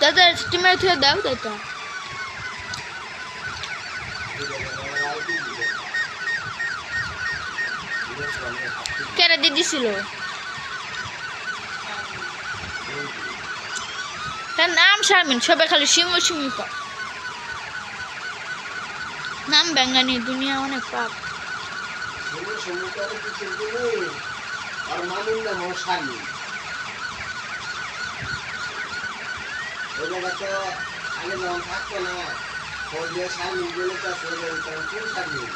দাদা স্টিমার থেকে দাও দাদা কেন দিয়েছিল তার নাম শারমিন সবাই খালি শিমু শিমু কর নাম বেঙ্গানি দুনিয়া অনেক পাপ আর মামির নাম শারমিন ওই জায়গাতে আগে যখন থাকতো না ওর যে শারমিন বলে তো তখন কোন শারমিন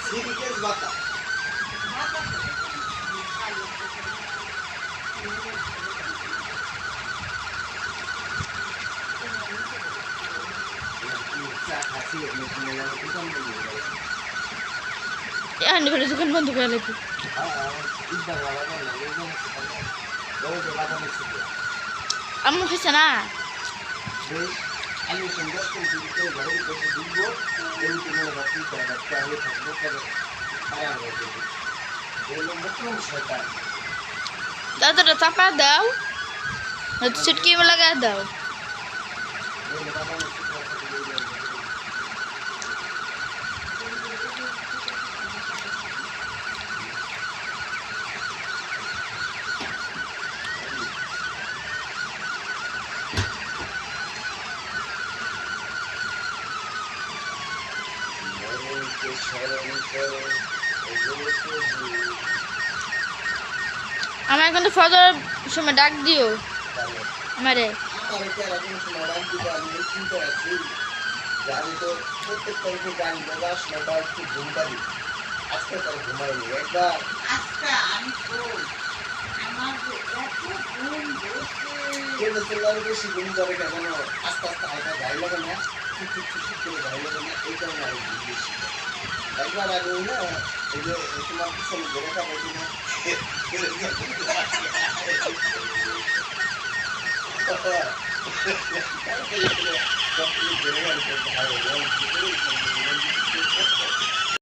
সিরিকেস বাতা Ano ba dukkan bando ka lagi? Amo kasi na. আমি সুন্দর করে ঘরের কাছে দিব এই তোমার বাকি বাচ্চা হয়ে থাকবো করে খারাপ হয়ে যাবে বললো মুখম শয়তান দাদা চাপা দাও সিটকি में लगा দাও আমার কিন্তু ফজর সময় ডাক দিও আমারে আমি তো প্রত্যেক তারিখে গান বাজার সময়টা একটু ঘুম পারি আজকে তার ঘুমাইনি একবার আজকে আমি আমার বেশি ঘুম ধরে কেন আস্তে আস্তে হালকা গাই লাগে না করে গাই লাগে না এই কারণে আরো ঘুম বেশি একবার আগে না এই যে তোমার পিছনে ঘুরে থাকি না ঘুরে গেলে